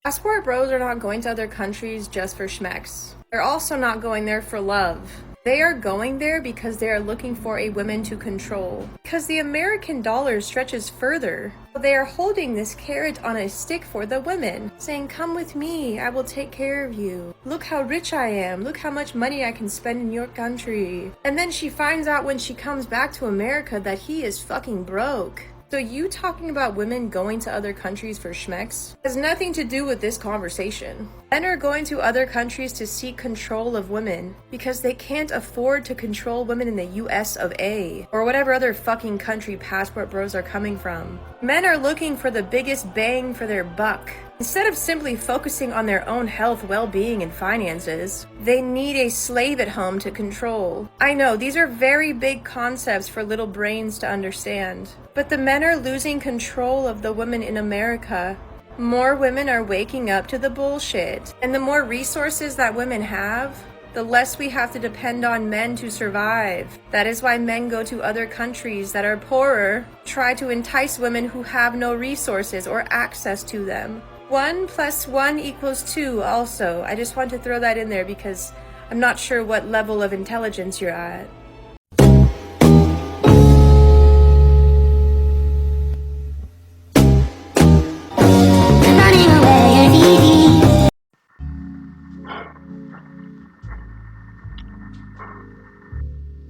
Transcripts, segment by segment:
Passport bros are not going to other countries just for schmecks. They're also not going there for love. They are going there because they are looking for a woman to control. Because the American dollar stretches further. They are holding this carrot on a stick for the women, saying, "Come with me, I will take care of you. Look how rich I am, look how much money I can spend in your country." And then she finds out when she comes back to America that he is fucking broke. So you talking about women going to other countries for schmecks has nothing to do with this conversation. Men are going to other countries to seek control of women because they can't afford to control women in the US of A or whatever other fucking country passport bros are coming from. Men are looking for the biggest bang for their buck. Instead of simply focusing on their own health, well-being, and finances, they need a slave at home to control. I know, these are very big concepts for little brains to understand. But the men are losing control of the women in America. More women are waking up to the bullshit. And the more resources that women have, the less we have to depend on men to survive. That is why men go to other countries that are poorer, try to entice women who have no resources or access to them. 1 + 1 = 2 also. I just want to throw that in there because I'm not sure what level of intelligence you're at.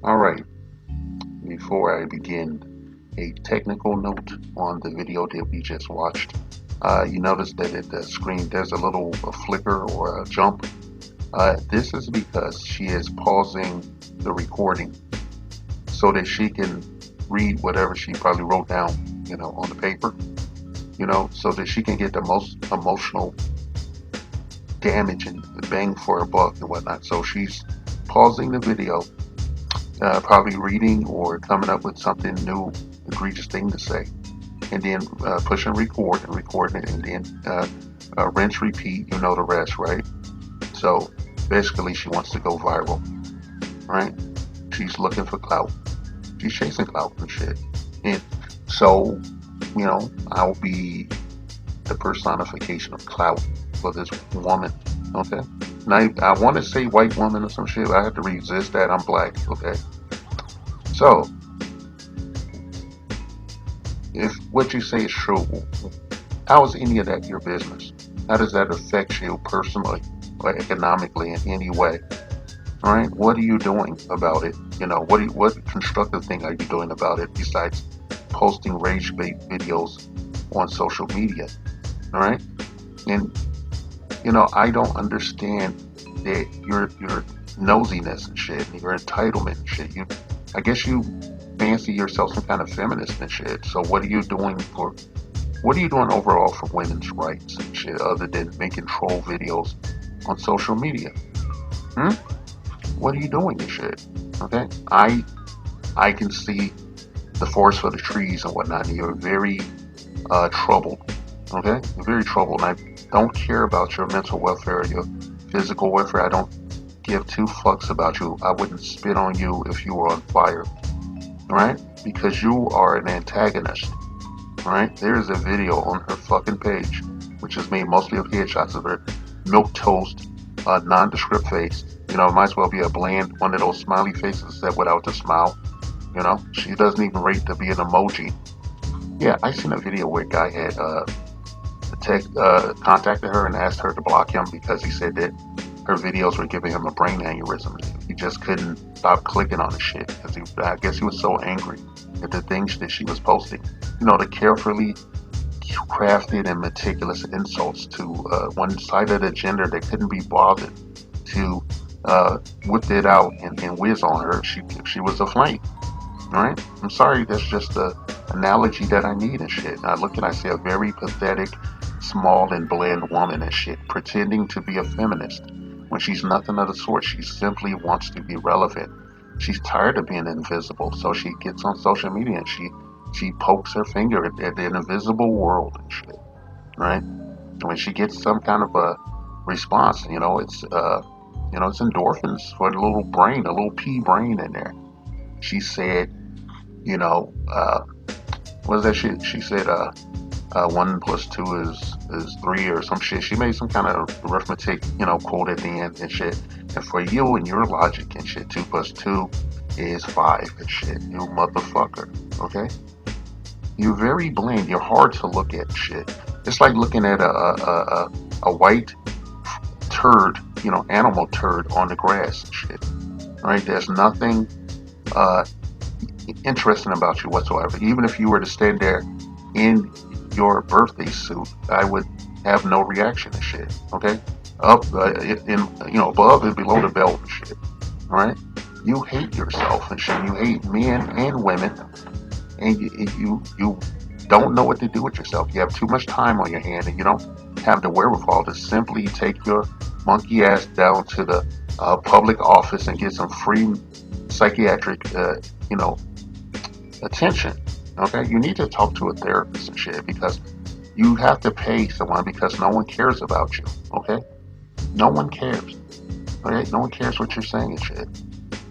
All right, before I begin, a technical note on the video that we just watched. You notice that at the screen there's a little flicker or a jump. This is because she is pausing the recording so that she can read whatever she probably wrote down, on the paper, so that she can get the most emotional damage and bang for her buck and whatnot. So she's pausing the video, probably reading or coming up with something new, egregious thing to say, and then pushing record and recording it, and then rinse, repeat. You know the rest, right? So basically, she wants to go viral, right? She's looking for clout. She's chasing clout and shit. And so, I'll be the personification of clout for this woman, okay? Now, I want to say white woman or some shit, but I have to resist that. I'm black, okay? So, if what you say is true, how is any of that your business? How does that affect you personally or economically in any way? All right, what are you doing about it? What constructive thing are you doing about it besides posting rage bait videos on social media? All right, and I don't understand that your nosiness and shit, and your entitlement and shit. I guess you fancy yourself some kind of feminist and shit. So what are you doing overall for women's rights and shit, other than making troll videos on social media? What are you doing and shit? Okay, I can see the forest for the trees and whatnot, and you're very troubled. Okay, you're very troubled, and I don't care about your mental welfare or your physical welfare. I don't give two fucks about you. I wouldn't spit on you if you were on fire. Alright? Because you are an antagonist. Alright? There is a video on her fucking page, which is made mostly of headshots of her milk toast, nondescript face. It might as well be a bland one of those smiley faces that without the smile. She doesn't even rate to be an emoji. Yeah, I seen a video where a guy had contacted her and asked her to block him because he said that her videos were giving him a brain aneurysm. He just couldn't stop clicking on the shit because I guess he was so angry at the things that she was posting. The carefully crafted and meticulous insults to one side of the gender that couldn't be bothered to whip it out and whiz on her if she was a flame. Alright? I'm sorry, that's just the analogy that I need and shit. I look and I see a very pathetic, small and bland woman and shit, pretending to be a feminist when she's nothing of the sort. She simply wants to be relevant. She's tired of being invisible, so she gets on social media and she pokes her finger at the invisible world and shit. Right? When she gets some kind of a response, it's endorphins for the little brain, a little pea brain in there. She said, what was that shit? She said, One plus two is three or some shit. She made some kind of arithmetic, quote at the end and shit. And for you and your logic and shit, two plus two is five and shit. You motherfucker. Okay? You're very bland. You're hard to look at shit. It's like looking at a white turd, animal turd on the grass and shit. Right? There's nothing uh, interesting about you whatsoever. Even if you were to stand there in your birthday suit, I would have no reaction to shit. Okay, up above and below the belt and shit. All right, you hate yourself and shit. You hate men and women, and you don't know what to do with yourself. You have too much time on your hand, and you don't have the wherewithal to simply take your monkey ass down to the public office and get some free psychiatric, attention. Okay, you need to talk to a therapist and shit because you have to pay someone because no one cares about you. Okay, no one cares. Okay, no one cares what you're saying and shit.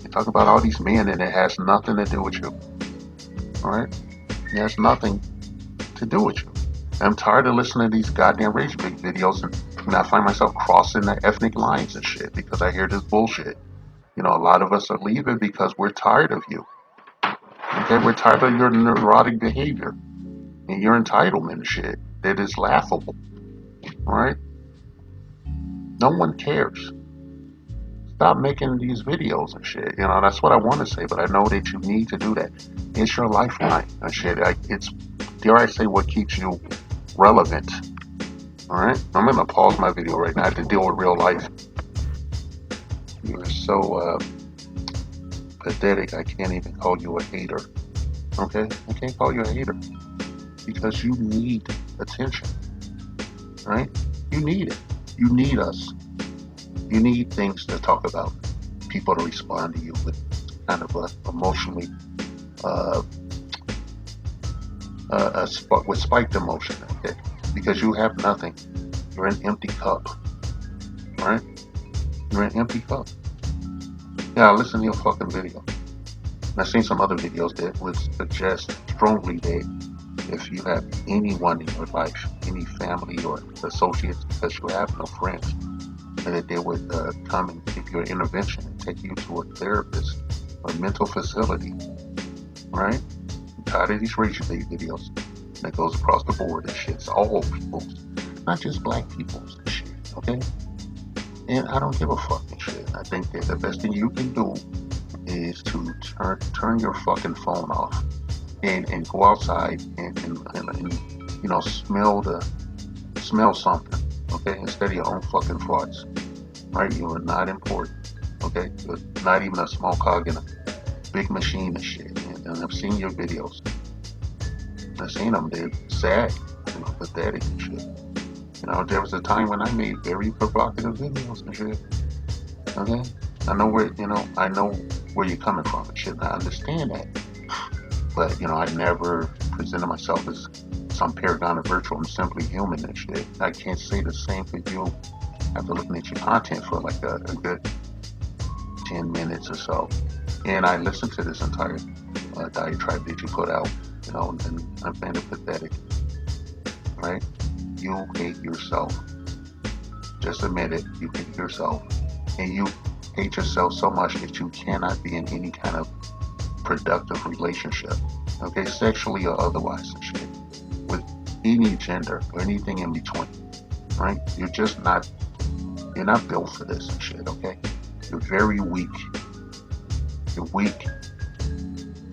You talk about all these men and it has nothing to do with you. All right, it has nothing to do with you. I'm tired of listening to these goddamn rage bait videos and I find myself crossing the ethnic lines and shit because I hear this bullshit. A lot of us are leaving because we're tired of you. Okay, we're tired of your neurotic behavior and your entitlement and shit. That is laughable. Alright? No one cares. Stop making these videos and shit. That's what I want to say, but I know that you need to do that. It's your lifeline and shit. It's, dare I say, what keeps you relevant. Alright? I'm gonna pause my video right now. I have to deal with real life. You are so pathetic, I can't even call you a hater. Okay? I can't call you a hater. Because you need attention. Right? You need it. You need us. You need things to talk about. People to respond to you with kind of emotionally, with spiked emotion. Okay? Because you have nothing. You're an empty cup. Right? You're an empty cup. Yeah, listen to your fucking video. And I've seen some other videos that would suggest strongly that if you have anyone in your life, any family or associates, because you have no friends, and that they would come and give you an intervention and take you to a therapist or a mental facility, right? I'm tired of these racial bait videos that goes across the board and shit. It's all people's, not just black people's and shit, okay? And I don't give a fuck and shit. I think that the best thing you can do is to turn your fucking phone off and go outside and smell something, okay, instead of your own fucking farts, right? You are not important, okay? You're not even a small cog in a big machine and shit. And I've seen your videos. I've seen them. They're sad, pathetic and shit. There was a time when I made very provocative videos and shit. Okay, I know where you're coming from and shit. And I understand that. But, I never presented myself as some paragon of virtue. I'm simply human and shit. I can't say the same for you after looking at your content for like a good 10 minutes or so. And I listened to this entire diatribe that you put out, and I find it pathetic. Right? You hate yourself. Just admit it. You hate yourself. And you hate yourself so much that you cannot be in any kind of productive relationship, okay, sexually or otherwise and shit, with any gender or anything in between, right? You're not built for this and shit, okay? You're very weak. You're weak.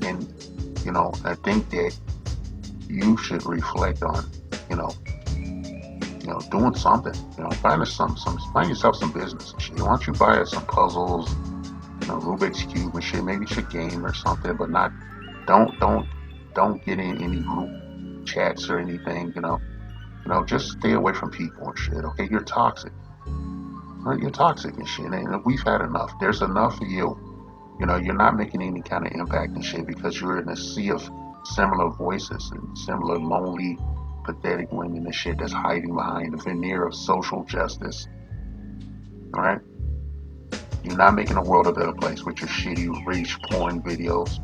And, I think that you should reflect on, doing something, find yourself some business and shit. Why don't you buy some puzzles, Rubik's Cube and shit. Maybe you should game or something, but don't get in any group chats or anything, just stay away from people and shit, okay? You're toxic. Right? You're toxic and shit, and we've had enough. There's enough for you. You're not making any kind of impact and shit because you're in a sea of similar voices and similar lonely, pathetic women and shit that's hiding behind the veneer of social justice. Alright? You're not making the world a better place with your shitty rage porn videos,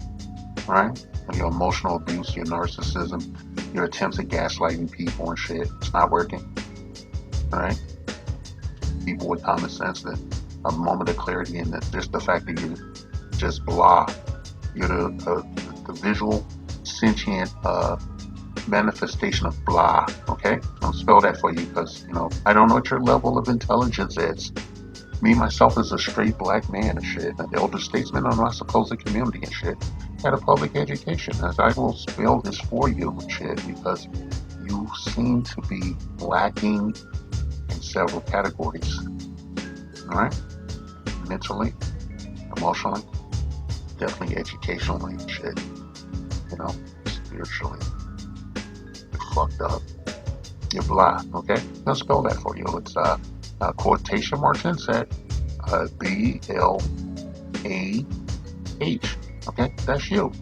right? And your emotional abuse, your narcissism, your attempts at gaslighting people and shit. It's not working. Alright? People with common sense, that a moment of clarity, and that just the fact that you just blah. You're the visual, sentient manifestation of blah. Okay? I'll spell that for you because, I don't know what your level of intelligence is. Me, myself, as a straight black man and shit, an elder statesman on my supposed community and shit, had a public education. As I will spell this for you and shit, because you seem to be lacking in several categories. Alright? Mentally, emotionally, definitely educationally and shit. Spiritually. You're fucked up. You're blah, okay? I'll spell that for you. It's quotation marks inside BLAH. Okay? That's you.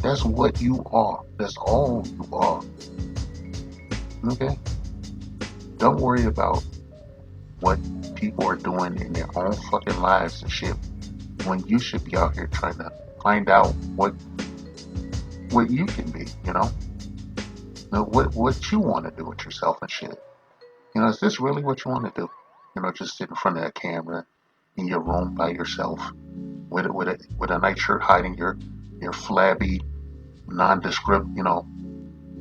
That's what you are. That's all you are. Okay? Don't worry about what people are doing in their own fucking lives and shit, when you should be out here trying to find out what you can be, what you want to do with yourself and shit. Is this really what you want to do? Just sit in front of that camera in your room by yourself with a nightshirt hiding your flabby, nondescript,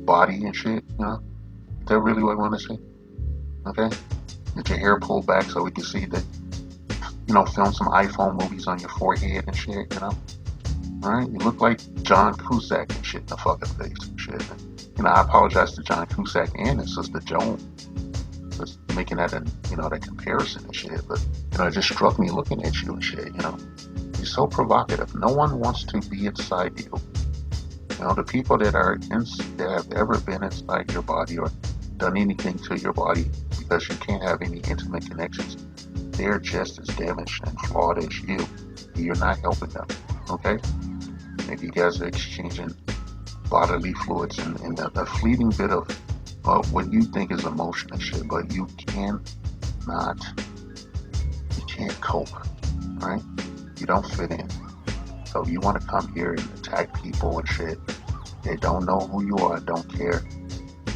body and shit. Is that really what you want to see? Okay, get your hair pulled back so we can see that. Film some iPhone movies on your forehead and shit. Alright, you look like John Cusack and shit in the fucking face and shit. And, I apologize to John Cusack and his sister Joan for making that that comparison and shit. But it just struck me looking at you and shit. You're so provocative. No one wants to be inside you. The people that have ever been inside your body or done anything to your body because you can't have any intimate connections, they're just as damaged and flawed as you. You're not helping them. Okay? Maybe you guys are exchanging bodily fluids and a fleeting bit of what you think is emotion and shit, but you can't cope, right? You don't fit in. So you want to come here and attack people and shit. They don't know who you are, don't care.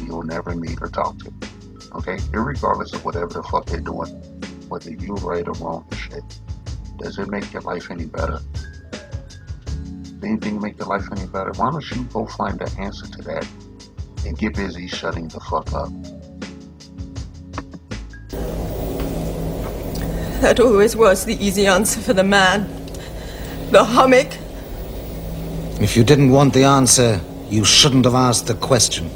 You'll never meet or talk to. Okay? Irregardless of whatever the fuck they're doing, whether you're right or wrong and shit. Does it make your life any better? Anything make your life any better? Why don't you go find the answer to that and get busy shutting the fuck up? That always was the easy answer for the man. The hummock. If you didn't want the answer, you shouldn't have asked the question.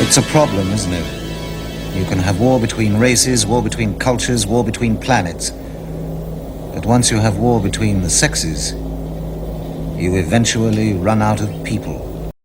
It's a problem, isn't it? You can have war between races, war between cultures, war between planets. But once you have war between the sexes, you eventually run out of people.